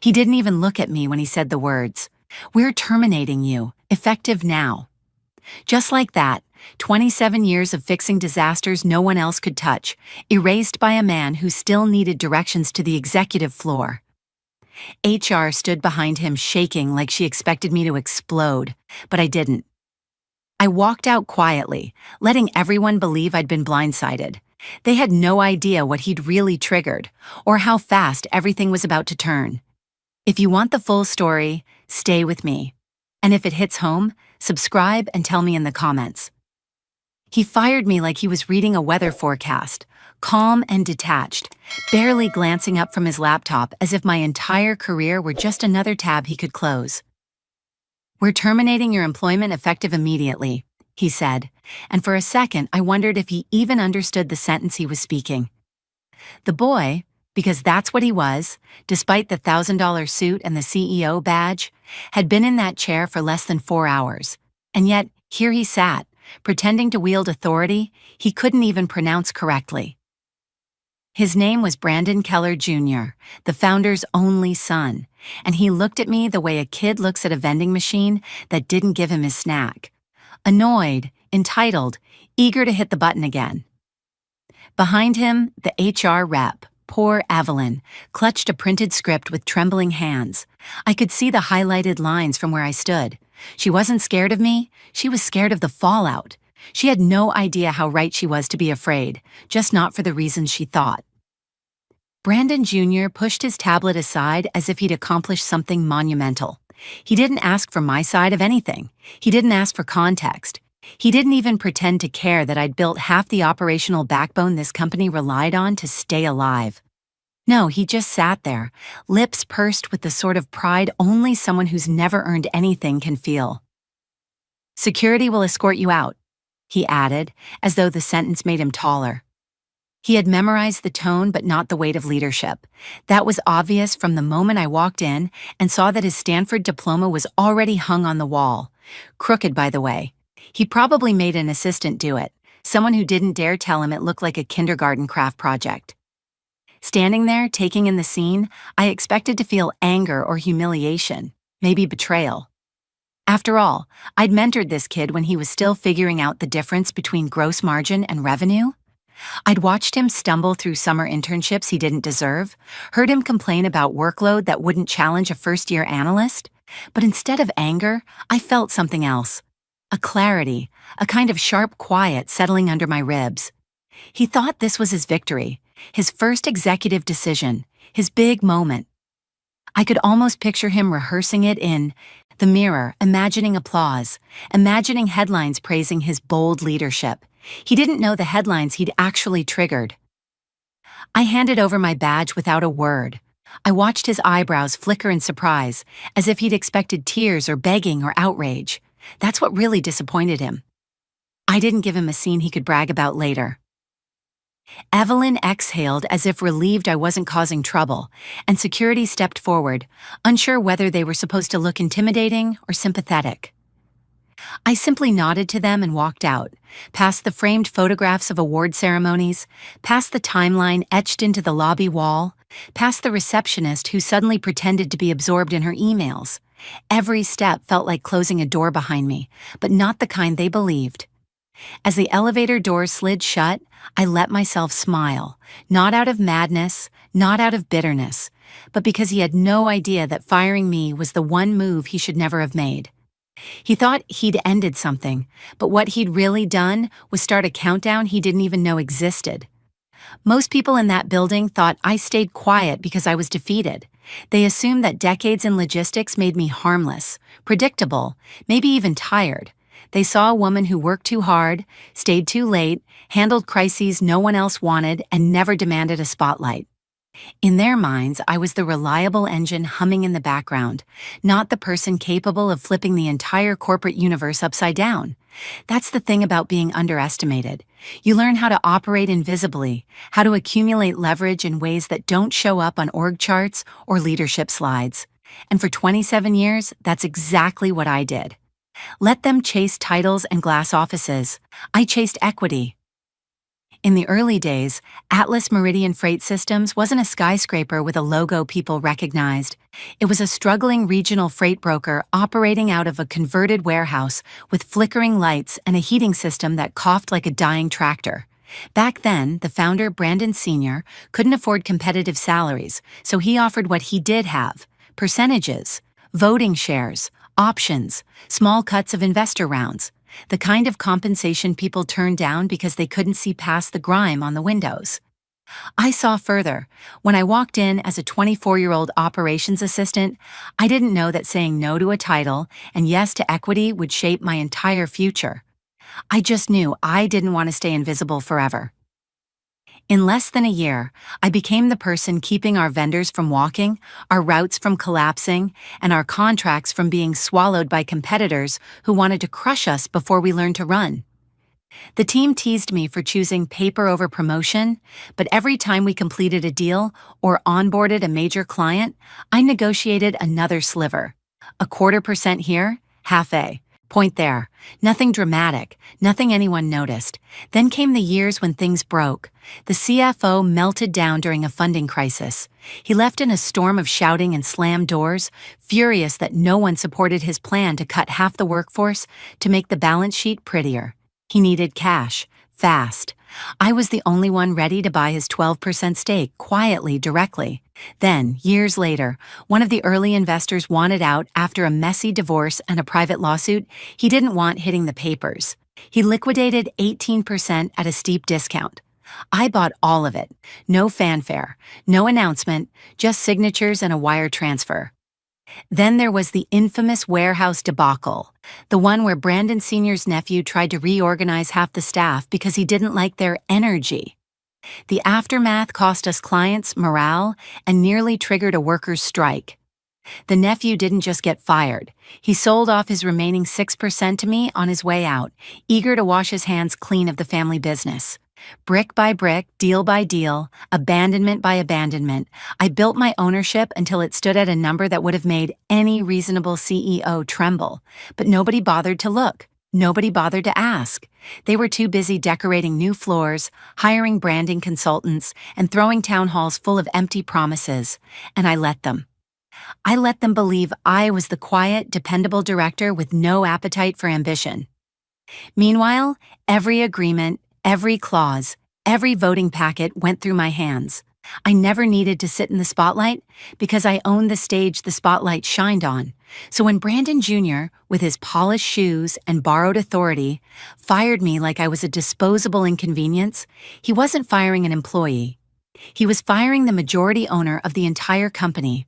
He didn't even look at me when he said the words, "We're terminating you, effective now." Just like that, 27 years of fixing disasters no one else could touch, erased by a man who still needed directions to the executive floor. HR stood behind him shaking like she expected me to explode, but I didn't. I walked out quietly, letting everyone believe I'd been blindsided. They had no idea what he'd really triggered, or how fast everything was about to turn. If you want the full story, stay with me. And if it hits home, subscribe and tell me in the comments. He fired me like he was reading a weather forecast, calm and detached, barely glancing up from his laptop as if my entire career were just another tab he could close. "We're terminating your employment effective immediately," he said, and for a second I wondered if he even understood the sentence he was speaking. The boy, because that's what he was, despite the $1,000 suit and the CEO badge, had been in that chair for less than 4 hours, and yet here he sat, pretending to wield authority he couldn't even pronounce correctly. His name was Brandon Keller Jr., the founder's only son, and he looked at me the way a kid looks at a vending machine that didn't give him his snack. Annoyed, entitled, eager to hit the button again. Behind him, the HR rep, poor Evelyn, clutched a printed script with trembling hands. I could see the highlighted lines from where I stood. She wasn't scared of me, she was scared of the fallout. She had no idea how right she was to be afraid, just not for the reasons she thought. Brandon Jr. pushed his tablet aside as if he'd accomplished something monumental. He didn't ask for my side of anything. He didn't ask for context. He didn't even pretend to care that I'd built half the operational backbone this company relied on to stay alive. No, he just sat there, lips pursed with the sort of pride only someone who's never earned anything can feel. "Security will escort you out," he added, as though the sentence made him taller. He had memorized the tone but not the weight of leadership. That was obvious from the moment I walked in and saw that his Stanford diploma was already hung on the wall. Crooked, by the way. He probably made an assistant do it, someone who didn't dare tell him it looked like a kindergarten craft project. Standing there, taking in the scene, I expected to feel anger or humiliation, maybe betrayal. After all, I'd mentored this kid when he was still figuring out the difference between gross margin and revenue. I'd watched him stumble through summer internships he didn't deserve, heard him complain about workload that wouldn't challenge a first-year analyst, but instead of anger, I felt something else. A clarity, a kind of sharp quiet settling under my ribs. He thought this was his victory, his first executive decision, his big moment. I could almost picture him rehearsing it in the mirror, imagining applause, imagining headlines praising his bold leadership. He didn't know the headlines he'd actually triggered. I handed over my badge without a word. I watched his eyebrows flicker in surprise, as if he'd expected tears or begging or outrage. That's what really disappointed him. I didn't give him a scene he could brag about later. Evelyn exhaled as if relieved I wasn't causing trouble, and security stepped forward, unsure whether they were supposed to look intimidating or sympathetic. I simply nodded to them and walked out, past the framed photographs of award ceremonies, past the timeline etched into the lobby wall, past the receptionist who suddenly pretended to be absorbed in her emails. Every step felt like closing a door behind me, but not the kind they believed. As the elevator doors slid shut, I let myself smile, not out of madness, not out of bitterness, but because he had no idea that firing me was the one move he should never have made. He thought he'd ended something, but what he'd really done was start a countdown he didn't even know existed. Most people in that building thought I stayed quiet because I was defeated. They assumed that decades in logistics made me harmless, predictable, maybe even tired. They saw a woman who worked too hard, stayed too late, handled crises no one else wanted, and never demanded a spotlight. In their minds, I was the reliable engine humming in the background, not the person capable of flipping the entire corporate universe upside down. That's the thing about being underestimated. You learn how to operate invisibly, how to accumulate leverage in ways that don't show up on org charts or leadership slides. And for 27 years, that's exactly what I did. Let them chase titles and glass offices. I chased equity. In the early days, Atlas Meridian Freight Systems wasn't a skyscraper with a logo people recognized. It was a struggling regional freight broker operating out of a converted warehouse with flickering lights and a heating system that coughed like a dying tractor. Back then, the founder, Brandon Sr., couldn't afford competitive salaries, so he offered what he did have: percentages, voting shares, options, small cuts of investor rounds, the kind of compensation people turned down because they couldn't see past the grime on the windows. I saw further. When I walked in as a 24-year-old operations assistant, I didn't know that saying no to a title and yes to equity would shape my entire future. I just knew I didn't want to stay invisible forever. In less than a year, I became the person keeping our vendors from walking, our routes from collapsing, and our contracts from being swallowed by competitors who wanted to crush us before we learned to run. The team teased me for choosing paper over promotion, but every time we completed a deal or onboarded a major client, I negotiated another sliver. 0.25% here, half a point there. Nothing dramatic, nothing anyone noticed. Then came the years when things broke. The CFO melted down during a funding crisis. He left in a storm of shouting and slammed doors, furious that no one supported his plan to cut half the workforce to make the balance sheet prettier. He needed cash, fast. I was the only one ready to buy his 12% stake quietly, directly. Then, years later, one of the early investors wanted out after a messy divorce and a private lawsuit he didn't want hitting the papers. He liquidated 18% at a steep discount. I bought all of it. No fanfare, no announcement, just signatures and a wire transfer. Then there was the infamous warehouse debacle, the one where Brandon Sr.'s nephew tried to reorganize half the staff because he didn't like their energy. The aftermath cost us clients, morale, and nearly triggered a workers' strike. The nephew didn't just get fired. He sold off his remaining 6% to me on his way out, eager to wash his hands clean of the family business. Brick by brick, deal by deal, abandonment by abandonment, I built my ownership until it stood at a number that would have made any reasonable CEO tremble. But nobody bothered to look. Nobody bothered to ask. They were too busy decorating new floors, hiring branding consultants, and throwing town halls full of empty promises. And I let them. I let them believe I was the quiet, dependable director with no appetite for ambition. Meanwhile, every agreement, every clause, every voting packet went through my hands. I never needed to sit in the spotlight because I owned the stage the spotlight shined on. So when Brandon Jr., with his polished shoes and borrowed authority, fired me like I was a disposable inconvenience, he wasn't firing an employee. He was firing the majority owner of the entire company.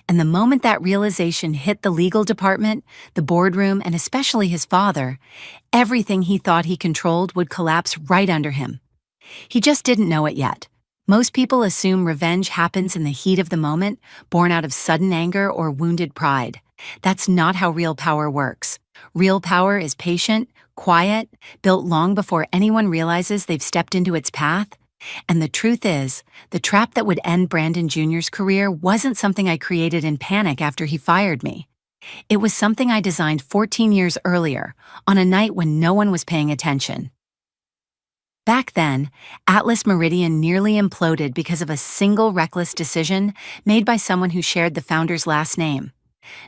And the moment that realization hit the legal department, the boardroom, and especially his father, everything he thought he controlled would collapse right under him. He just didn't know it yet. Most people assume revenge happens in the heat of the moment, born out of sudden anger or wounded pride. That's not how real power works. Real power is patient, quiet, built long before anyone realizes they've stepped into its path. And the truth is, the trap that would end Brandon Jr.'s career wasn't something I created in panic after he fired me. It was something I designed 14 years earlier, on a night when no one was paying attention. Back then, Atlas Meridian nearly imploded because of a single reckless decision made by someone who shared the founder's last name.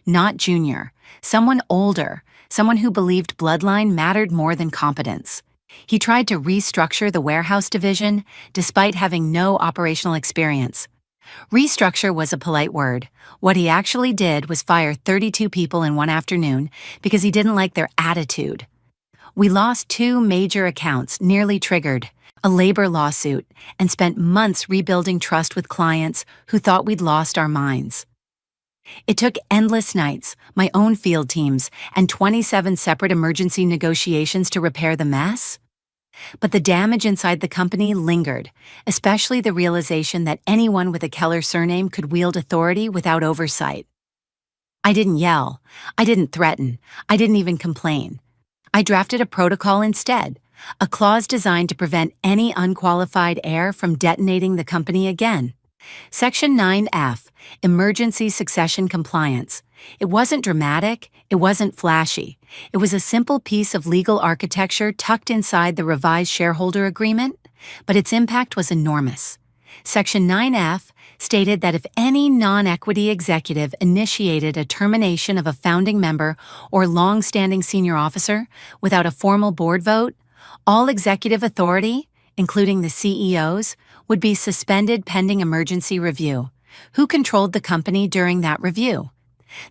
Not Junior, someone older, someone who believed bloodline mattered more than competence. He tried to restructure the warehouse division despite having no operational experience. Restructure was a polite word. What he actually did was fire 32 people in one afternoon because he didn't like their attitude. We lost 2 major accounts, nearly triggered a labor lawsuit, and spent months rebuilding trust with clients who thought we'd lost our minds. It took endless nights, my own field teams, and 27 separate emergency negotiations to repair the mess. But the damage inside the company lingered, especially the realization that anyone with a Keller surname could wield authority without oversight. I didn't yell. I didn't threaten. I didn't even complain. I drafted a protocol instead, a clause designed to prevent any unqualified heir from detonating the company again. Section 9F, Emergency Succession Compliance. It wasn't dramatic, it wasn't flashy. It was a simple piece of legal architecture tucked inside the revised shareholder agreement. but its impact was enormous. Section 9F stated that if any non-equity executive initiated a termination of a founding member or long-standing senior officer without a formal board vote, all executive authority, including the CEOs, would be suspended pending emergency review. Who controlled the company during that review?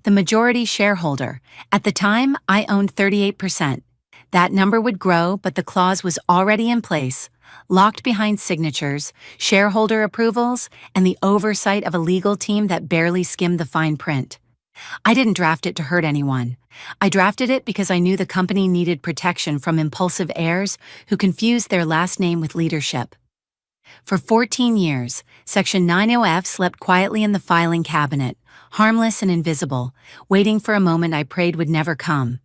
The majority shareholder. At the time, I owned 38%. That number would grow, but the clause was already in place, locked behind signatures, shareholder approvals, and the oversight of a legal team that barely skimmed the fine print. I didn't draft it to hurt anyone. I drafted it because I knew the company needed protection from impulsive heirs who confused their last name with leadership. For 14 years, Section 90F slept quietly in the filing cabinet, harmless and invisible, waiting for a moment I prayed would never come.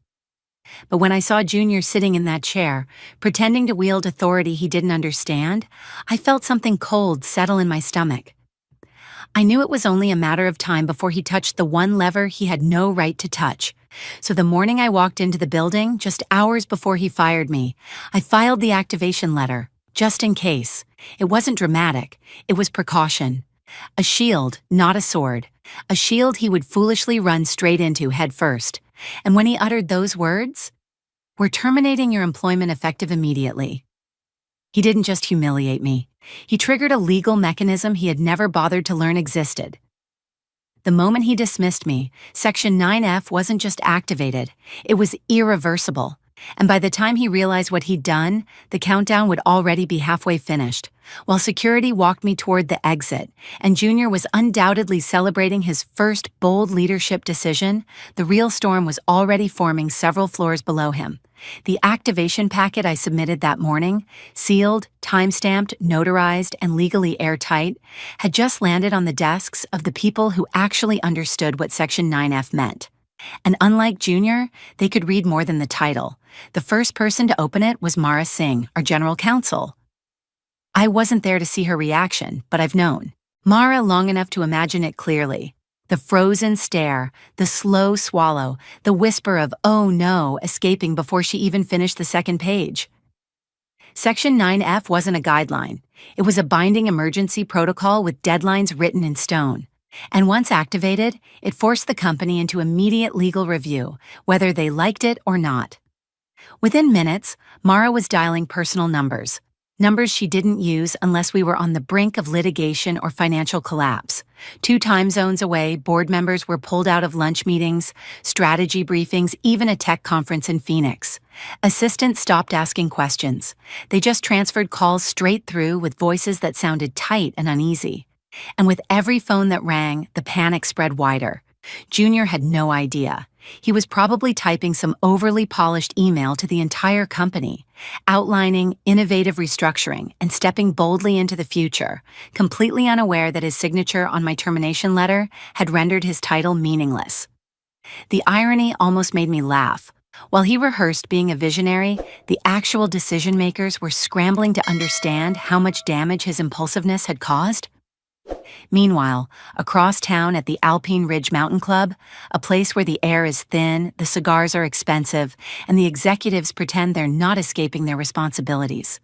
But when I saw Junior sitting in that chair, pretending to wield authority he didn't understand, I felt something cold settle in my stomach. I knew it was only a matter of time before he touched the one lever he had no right to touch. So the morning I walked into the building, just hours before he fired me, I filed the activation letter, just in case. It wasn't dramatic, it was precaution. A shield, not a sword. A shield he would foolishly run straight into head first. And when he uttered those words, "We're terminating your employment effective immediately," he didn't just humiliate me. He triggered a legal mechanism he had never bothered to learn existed. The moment he dismissed me, Section 9F wasn't just activated, it was irreversible. And by the time he realized what he'd done, the countdown would already be halfway finished. While security walked me toward the exit, and Junior was undoubtedly celebrating his first bold leadership decision, the real storm was already forming several floors below him. The activation packet I submitted that morning, sealed, time-stamped, notarized, and legally airtight, had just landed on the desks of the people who actually understood what Section 9F meant. And unlike Junior, they could read more than the title. The first person to open it was Mara Singh, our general counsel. I wasn't there to see her reaction, but I've known Mara long enough to imagine it clearly. The frozen stare, the slow swallow, the whisper of "oh no" escaping before she even finished the second page. Section 9F wasn't a guideline. It was a binding emergency protocol with deadlines written in stone. And once activated, it forced the company into immediate legal review, whether they liked it or not. Within minutes, Mara was dialing personal numbers she didn't use unless we were on the brink of litigation or financial collapse. 2 time zones away, board members were pulled out of lunch meetings, strategy briefings, even a tech conference in Phoenix. Assistants stopped asking questions. They just transferred calls straight through with voices that sounded tight and uneasy. And with every phone that rang, the panic spread wider. Junior had no idea. He was probably typing some overly polished email to the entire company, outlining innovative restructuring and stepping boldly into the future, completely unaware that his signature on my termination letter had rendered his title meaningless. The irony almost made me laugh. While he rehearsed being a visionary, the actual decision-makers were scrambling to understand how much damage his impulsiveness had caused. Meanwhile, across town at the Alpine Ridge Mountain Club, a place where the air is thin, the cigars are expensive, and the executives pretend they're not escaping their responsibilities,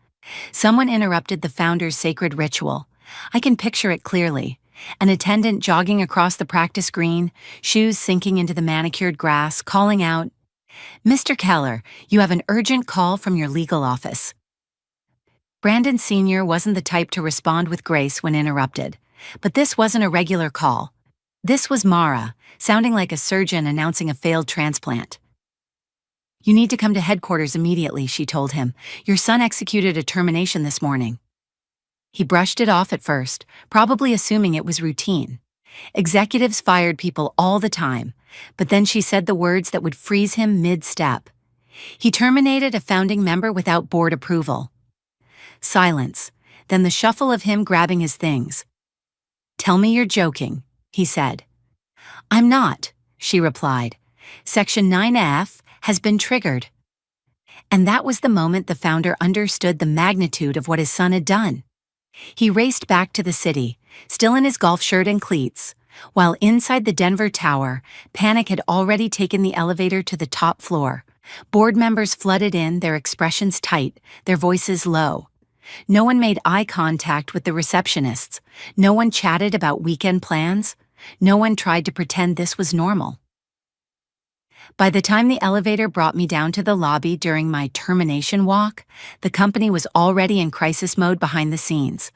someone interrupted the founder's sacred ritual. I can picture it clearly. An attendant jogging across the practice green, shoes sinking into the manicured grass, calling out, "Mr. Keller, you have an urgent call from your legal office." Brandon Sr. wasn't the type to respond with grace when interrupted. But this wasn't a regular call. This was Mara, sounding like a surgeon announcing a failed transplant. "You need to come to headquarters immediately," she told him. "Your son executed a termination this morning." He brushed it off at first, probably assuming it was routine. Executives fired people all the time, but then she said the words that would freeze him mid-step. He terminated a founding member without board approval. Silence, then the shuffle of him grabbing his things. "Tell me you're joking," he said. "I'm not," she replied. "Section 9F has been triggered." And that was the moment the founder understood the magnitude of what his son had done. He raced back to the city, still in his golf shirt and cleats, while inside the Denver Tower, panic had already taken the elevator to the top floor. Board members flooded in, their expressions tight, their voices low. No one made eye contact with the receptionists. No one chatted about weekend plans. No one tried to pretend this was normal. By the time the elevator brought me down to the lobby during my termination walk, the company was already in crisis mode behind the scenes.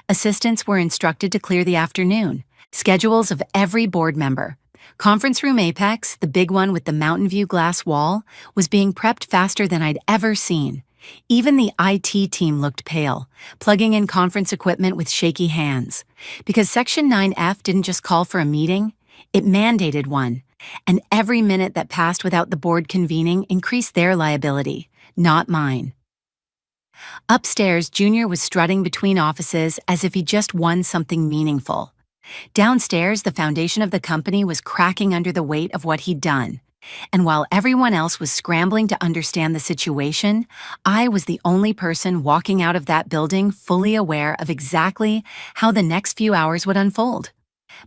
Assistants were instructed to clear the afternoon, schedules of every board member. Conference room Apex, the big one with the Mountain View glass wall, was being prepped faster than I'd ever seen. Even the IT team looked pale, plugging in conference equipment with shaky hands. Because Section 9F didn't just call for a meeting, it mandated one. And every minute that passed without the board convening increased their liability, not mine. Upstairs, Junior was strutting between offices as if he just won something meaningful. Downstairs, the foundation of the company was cracking under the weight of what he'd done. And while everyone else was scrambling to understand the situation, I was the only person walking out of that building fully aware of exactly how the next few hours would unfold.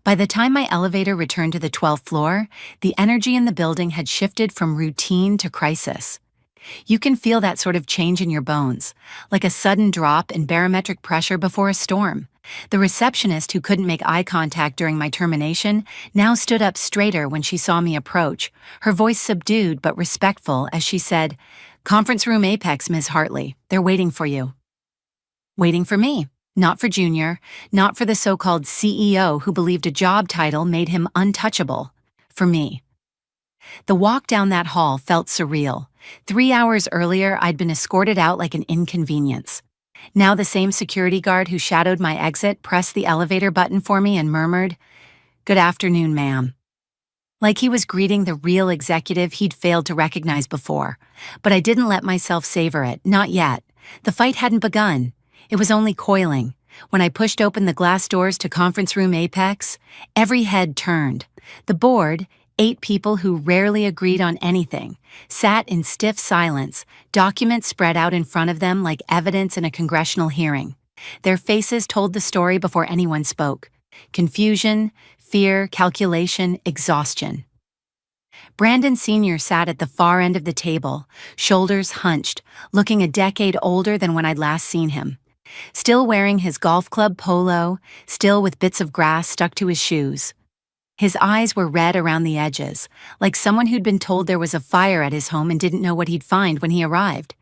By the time my elevator returned to the 12th floor, the energy in the building had shifted from routine to crisis. You can feel that sort of change in your bones, like a sudden drop in barometric pressure before a storm. The receptionist who couldn't make eye contact during my termination now stood up straighter when she saw me approach, her voice subdued but respectful as she said, "Conference room Apex, Ms. Hartley. They're waiting for you." Waiting for me. Not for Junior, not for the so-called CEO who believed a job title made him untouchable. For me. The walk down that hall felt surreal. 3 hours earlier, I'd been escorted out like an inconvenience. Now the same security guard who shadowed my exit pressed the elevator button for me and murmured, "Good afternoon, ma'am." Like he was greeting the real executive he'd failed to recognize before. But I didn't let myself savor it, not yet. The fight hadn't begun. It was only coiling. When I pushed open the glass doors to conference room Apex, every head turned. The board, 8 people who rarely agreed on anything, sat in stiff silence, documents spread out in front of them like evidence in a congressional hearing. Their faces told the story before anyone spoke. Confusion, fear, calculation, exhaustion. Brandon Sr. sat at the far end of the table, shoulders hunched, looking a decade older than when I'd last seen him. Still wearing his golf club polo, still with bits of grass stuck to his shoes. His eyes were red around the edges, like someone who'd been told there was a fire at his home and didn't know what he'd find when he arrived.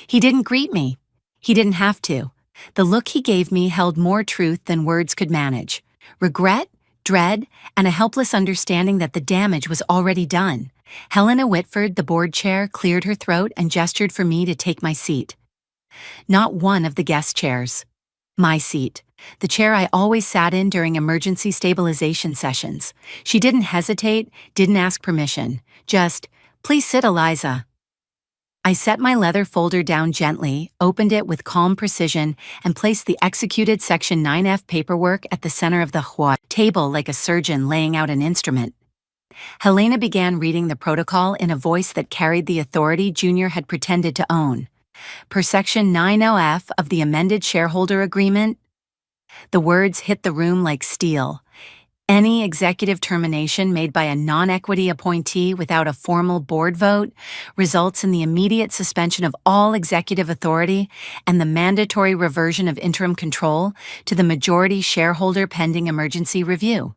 He didn't greet me. He didn't have to. The look he gave me held more truth than words could manage. Regret, dread, and a helpless understanding that the damage was already done. Helena Whitford, the board chair, cleared her throat and gestured for me to take my seat. Not one of the guest chairs. My seat. The chair I always sat in during emergency stabilization sessions. She didn't hesitate, didn't ask permission. Just, "Please sit, Eliza." I set my leather folder down gently, opened it with calm precision, and placed the executed Section 9F paperwork at the center of the table like a surgeon laying out an instrument. Helena began reading the protocol in a voice that carried the authority Junior had pretended to own. Per Section 90F of the amended shareholder agreement, the words hit the room like steel. Any executive termination made by a non-equity appointee without a formal board vote results in the immediate suspension of all executive authority and the mandatory reversion of interim control to the majority shareholder pending emergency review.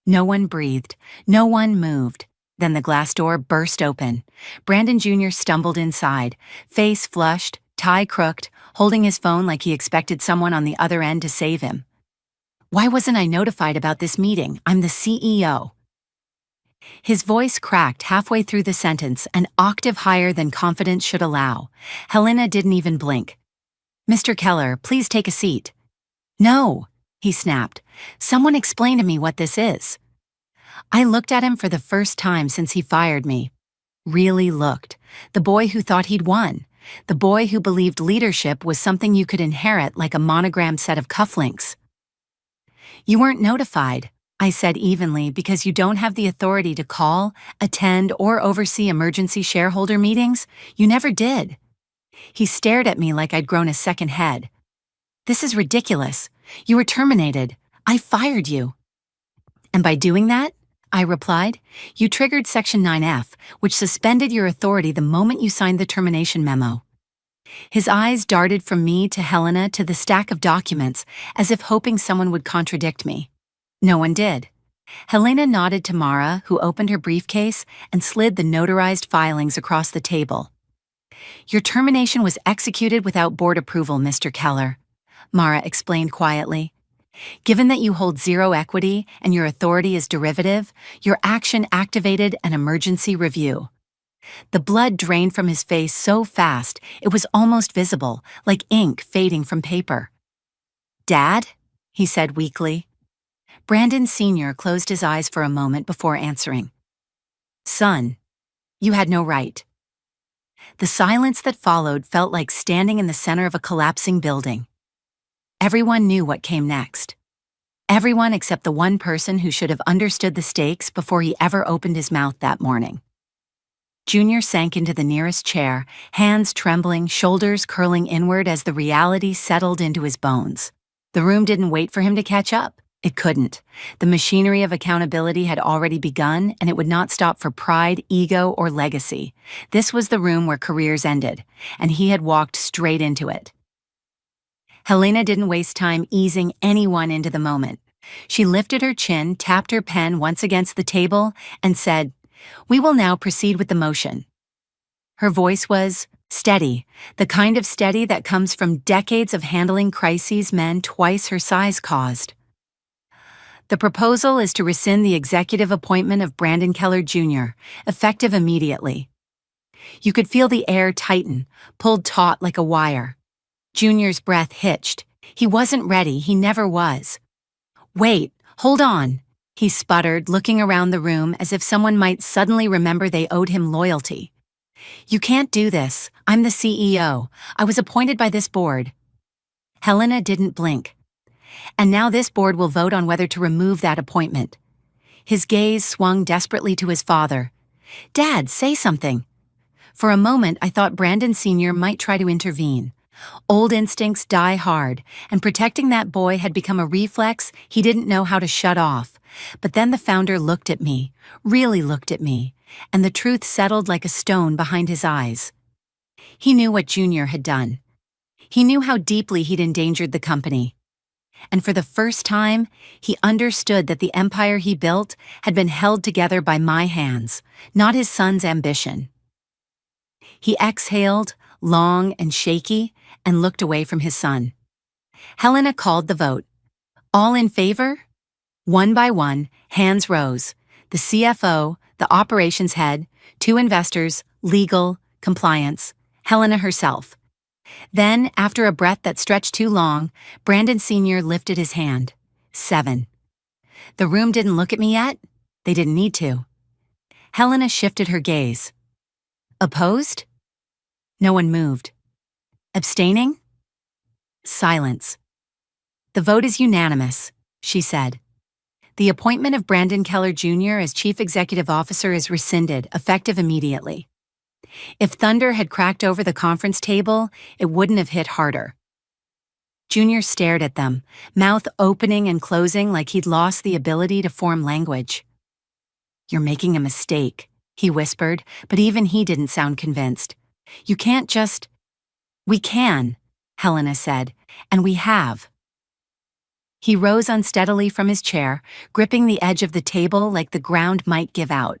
No one breathed. No one moved. Then the glass door burst open. Brandon Jr. stumbled inside, face flushed, tie crooked, holding his phone like he expected someone on the other end to save him. "Why wasn't I notified about this meeting? I'm the CEO." His voice cracked halfway through the sentence, an octave higher than confidence should allow. Helena didn't even blink. "Mr. Keller, please take a seat." "No," he snapped. "Someone explain to me what this is." I looked at him for the first time since he fired me. Really looked. The boy who thought he'd won. The boy who believed leadership was something you could inherit like a monogrammed set of cufflinks. "You weren't notified," I said evenly, "because you don't have the authority to call, attend, or oversee emergency shareholder meetings. You never did." He stared at me like I'd grown a second head. "This is ridiculous. You were terminated. I fired you." "And by doing that," I replied, "you triggered Section 9F, which suspended your authority the moment you signed the termination memo." His eyes darted from me to Helena to the stack of documents, as if hoping someone would contradict me. No one did. Helena nodded to Mara, who opened her briefcase and slid the notarized filings across the table. "Your termination was executed without board approval, Mr. Keller," Mara explained quietly. "Given that you hold zero equity and your authority is derivative, your action activated an emergency review." The blood drained from his face so fast it was almost visible, like ink fading from paper. "Dad?" he said weakly. Brandon Sr. closed his eyes for a moment before answering. "Son, you had no right." The silence that followed felt like standing in the center of a collapsing building. Everyone knew what came next. Everyone except the one person who should have understood the stakes before he ever opened his mouth that morning. Junior sank into the nearest chair, hands trembling, shoulders curling inward as the reality settled into his bones. The room didn't wait for him to catch up. It couldn't. The machinery of accountability had already begun, and it would not stop for pride, ego, or legacy. This was the room where careers ended, and he had walked straight into it. Helena didn't waste time easing anyone into the moment. She lifted her chin, tapped her pen once against the table, and said, "We will now proceed with the motion." Her voice was steady, the kind of steady that comes from decades of handling crises men twice her size caused. "The proposal is to rescind the executive appointment of Brandon Keller Jr., effective immediately." You could feel the air tighten, pulled taut like a wire. Junior's breath hitched. He wasn't ready, he never was. "Wait, hold on," he sputtered, looking around the room as if someone might suddenly remember they owed him loyalty. "You can't do this. I'm the CEO. I was appointed by this board." Helena didn't blink. "And now this board will vote on whether to remove that appointment." His gaze swung desperately to his father. "Dad, say something." For a moment, I thought Brandon Sr. might try to intervene. Old instincts die hard, and protecting that boy had become a reflex he didn't know how to shut off. But then the founder looked at me, really looked at me, and the truth settled like a stone behind his eyes. He knew what Junior had done. He knew how deeply he'd endangered the company. And for the first time, he understood that the empire he built had been held together by my hands, not his son's ambition. He exhaled, long and shaky, and looked away from his son. Helena called the vote. All in favor? One by one, hands rose. The CFO, the operations head, 2 investors, legal, compliance, Helena herself. Then, after a breath that stretched too long, Brandon Sr. lifted his hand. 7. The room didn't look at me yet. They didn't need to. Helena shifted her gaze. Opposed? No one moved. Abstaining? Silence. "The vote is unanimous," she said. "The appointment of Brandon Keller Jr. as Chief Executive Officer is rescinded, effective immediately." If thunder had cracked over the conference table, it wouldn't have hit harder. Junior stared at them, mouth opening and closing like he'd lost the ability to form language. "You're making a mistake," he whispered, but even he didn't sound convinced. "You can't just—" "We can," Helena said, "and we have." He rose unsteadily from his chair, gripping the edge of the table like the ground might give out.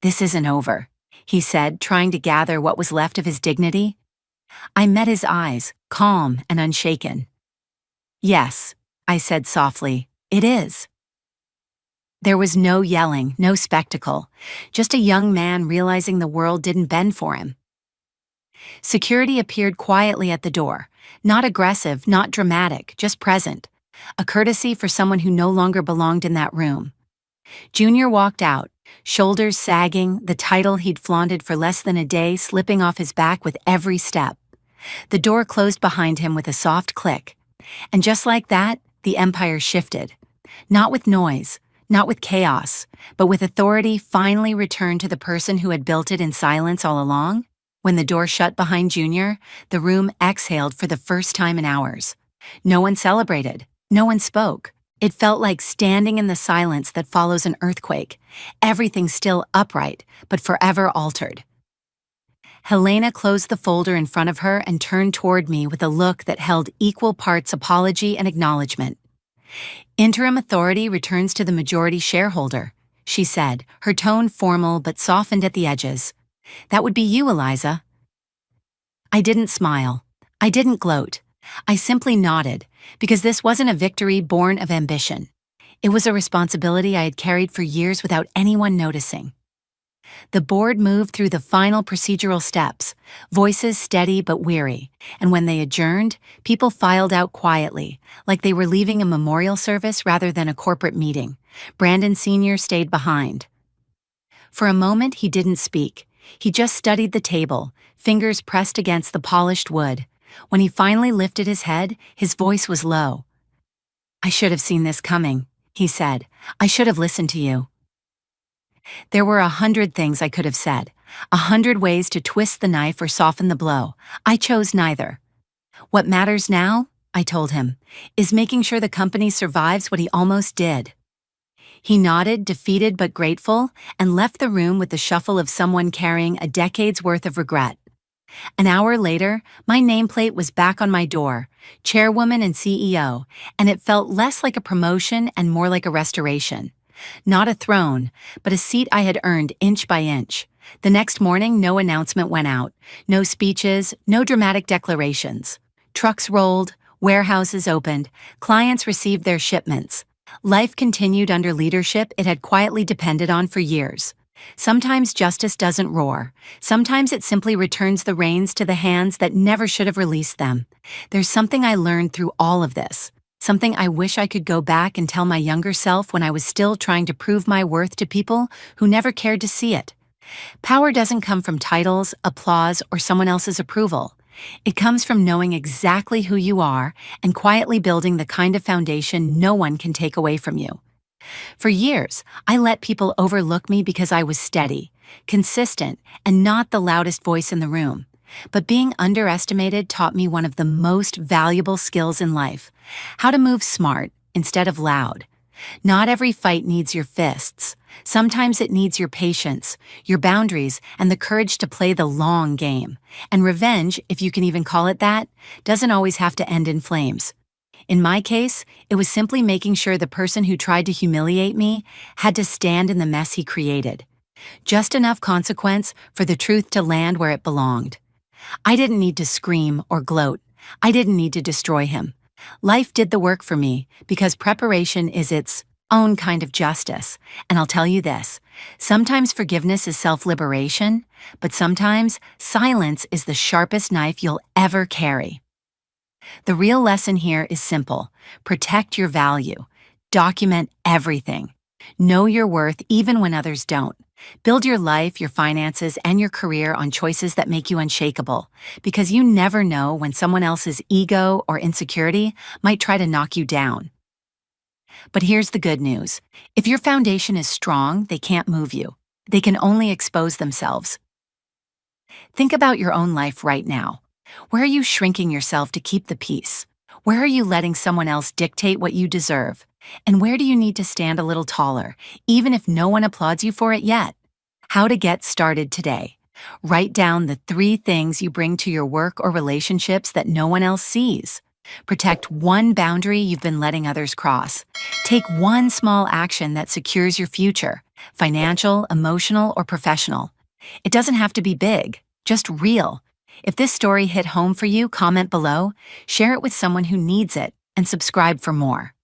"This isn't over," he said, trying to gather what was left of his dignity. I met his eyes, calm and unshaken. "Yes," I said softly, "it is." There was no yelling, no spectacle, just a young man realizing the world didn't bend for him. Security appeared quietly at the door, not aggressive, not dramatic, just present, a courtesy for someone who no longer belonged in that room. Junior walked out, shoulders sagging, the title he'd flaunted for less than a day slipping off his back with every step. The door closed behind him with a soft click, and just like that, the empire shifted. Not with noise, not with chaos, but with authority finally returned to the person who had built it in silence all along. When the door shut behind Junior, the room exhaled for the first time in hours. No one celebrated. No one spoke. It felt like standing in the silence that follows an earthquake, everything still upright, but forever altered. Helena closed the folder in front of her and turned toward me with a look that held equal parts apology and acknowledgement. "Interim authority returns to the majority shareholder," she said, her tone formal but softened at the edges. "That would be you, Eliza." I didn't smile. I didn't gloat. I simply nodded, because this wasn't a victory born of ambition. It was a responsibility I had carried for years without anyone noticing. The board moved through the final procedural steps, voices steady but weary, and when they adjourned, people filed out quietly, like they were leaving a memorial service rather than a corporate meeting. Brandon Sr. stayed behind. For a moment, he didn't speak. He just studied the table, fingers pressed against the polished wood. When he finally lifted his head, his voice was low. "I should have seen this coming," he said. "I should have listened to you." There were 100 things I could have said, 100 ways to twist the knife or soften the blow. I chose neither. "What matters now," I told him, "is making sure the company survives what he almost did." He nodded, defeated but grateful, and left the room with the shuffle of someone carrying a decade's worth of regret. An hour later, my nameplate was back on my door, chairwoman and CEO, and it felt less like a promotion and more like a restoration. Not a throne, but a seat I had earned inch by inch. The next morning, no announcement went out, no speeches, no dramatic declarations. Trucks rolled, warehouses opened, clients received their shipments. Life continued under leadership it had quietly depended on for years. Sometimes justice doesn't roar. Sometimes it simply returns the reins to the hands that never should have released them. There's something I learned through all of this. Something I wish I could go back and tell my younger self when I was still trying to prove my worth to people who never cared to see it. Power doesn't come from titles, applause, or someone else's approval. It comes from knowing exactly who you are and quietly building the kind of foundation no one can take away from you. For years, I let people overlook me because I was steady, consistent, and not the loudest voice in the room. But being underestimated taught me one of the most valuable skills in life: how to move smart instead of loud. Not every fight needs your fists. Sometimes it needs your patience, your boundaries, and the courage to play the long game. And revenge, if you can even call it that, doesn't always have to end in flames. In my case, it was simply making sure the person who tried to humiliate me had to stand in the mess he created. Just enough consequence for the truth to land where it belonged. I didn't need to scream or gloat. I didn't need to destroy him. Life did the work for me because preparation is its own kind of justice. And I'll tell you this, sometimes forgiveness is self-liberation, but sometimes silence is the sharpest knife you'll ever carry. The real lesson here is simple. Protect your value. Document everything. Know your worth even when others don't. Build your life, your finances, and your career on choices that make you unshakable, because you never know when someone else's ego or insecurity might try to knock you down. But here's the good news. If your foundation is strong, they can't move you. They can only expose themselves. Think about your own life right now. Where are you shrinking yourself to keep the peace? Where are you letting someone else dictate what you deserve? And where do you need to stand a little taller, even if no one applauds you for it yet? How to get started today. Write down the 3 things you bring to your work or relationships that no one else sees. Protect one boundary you've been letting others cross. Take one small action that secures your future, financial, emotional, or professional. It doesn't have to be big, just real. If this story hit home for you, comment below, share it with someone who needs it, and subscribe for more.